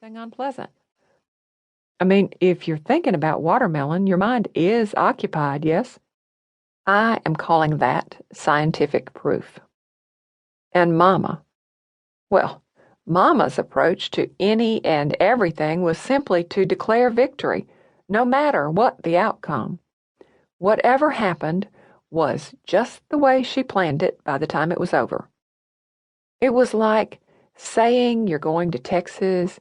Thing unpleasant. I mean, if you're thinking about watermelon, your mind is occupied, yes? I am calling that scientific proof. And well, Mama's approach to any and everything was simply to declare victory, no matter what the outcome. Whatever happened was just the way she planned it by the time it was over. It was like saying you're going to Texas,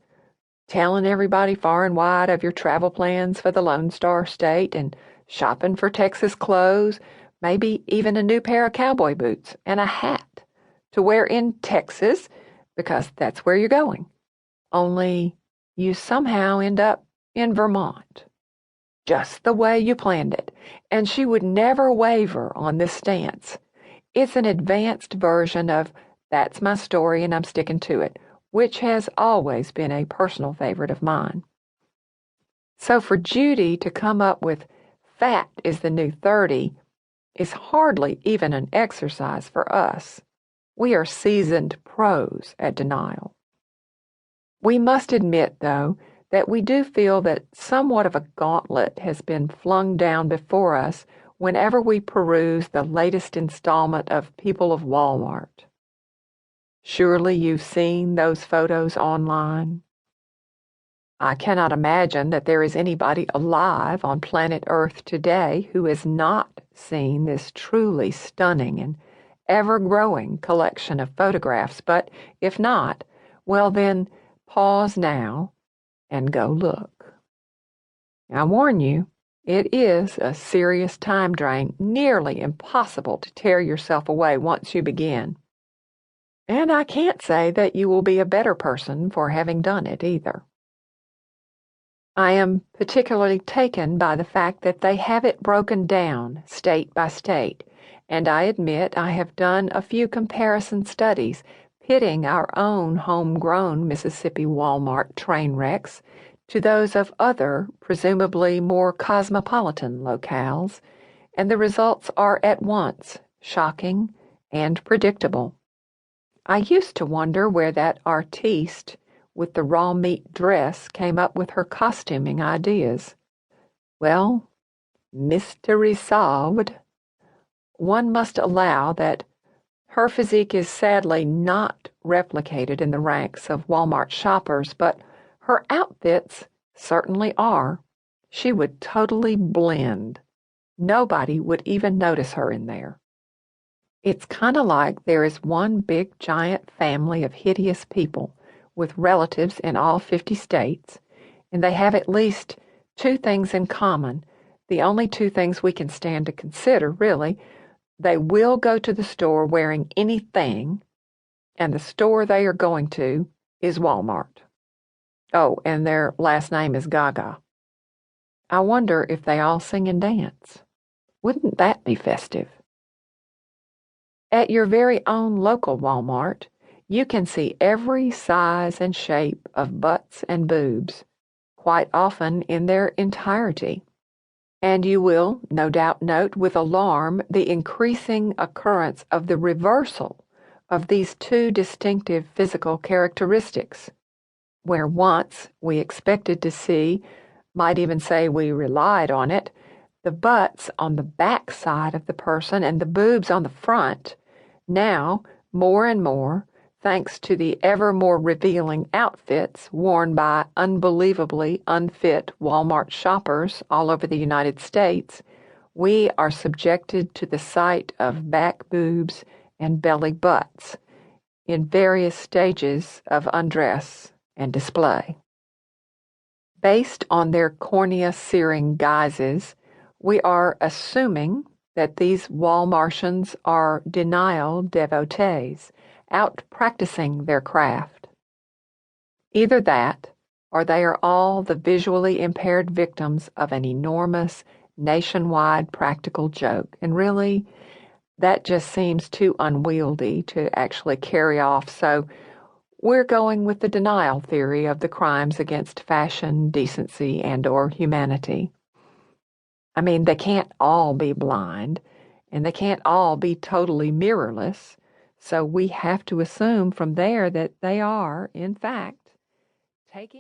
telling everybody far and wide of your travel plans for the Lone Star State and shopping for Texas clothes, maybe even a new pair of cowboy boots and a hat to wear in Texas because that's where you're going. Only you somehow end up in Vermont, just the way you planned it, and she would never waver on this stance. It's an advanced version of that's my story and I'm sticking to it, which has always been a personal favorite of mine. So for Judy to come up with fat is the new 30 is hardly even an exercise for us. We are seasoned pros at denial. We must admit, though, that we do feel that somewhat of a gauntlet has been flung down before us whenever we peruse the latest installment of People of Walmart. Surely you've seen those photos online. I cannot imagine that there is anybody alive on planet Earth today who has not seen this truly stunning and ever-growing collection of photographs, but if not, well then, pause now and go look. I warn you, it is a serious time drain, nearly impossible to tear yourself away once you begin. And I can't say that you will be a better person for having done it either. I am particularly taken by the fact that they have it broken down state by state, and I admit I have done a few comparison studies pitting our own homegrown Mississippi Walmart train wrecks to those of other, presumably more cosmopolitan locales, and the results are at once shocking and predictable. I used to wonder where that artiste with the raw meat dress came up with her costuming ideas. Well, mystery solved. One must allow that her physique is sadly not replicated in the ranks of Walmart shoppers, but her outfits certainly are. She would totally blend. Nobody would even notice her in there. It's kind of like there is one big giant family of hideous people with relatives in all 50 states, and they have at least two things in common, the only two things we can stand to consider, really. They will go to the store wearing anything, and the store they are going to is Walmart. Oh, and their last name is Gaga. I wonder if they all sing and dance. Wouldn't that be festive? At your very own local Walmart, you can see every size and shape of butts and boobs, quite often in their entirety. And you will, no doubt, note with alarm the increasing occurrence of the reversal of these two distinctive physical characteristics, where once we expected to see, might even say we relied on it, the butts on the back side of the person and the boobs on the front. Now, more and more, thanks to the ever more revealing outfits worn by unbelievably unfit Walmart shoppers all over the United States, we are subjected to the sight of back boobs and belly butts in various stages of undress and display. Based on their cornea-searing guises, we are assuming that these Walmartians are denial devotees, out practicing their craft. Either that, or they are all the visually impaired victims of an enormous, nationwide practical joke, and really, that just seems too unwieldy to actually carry off, so we're going with the denial theory of the crimes against fashion, decency, and/or humanity. I mean, they can't all be blind, and they can't all be totally mirrorless, so we have to assume from there that they are, in fact, taking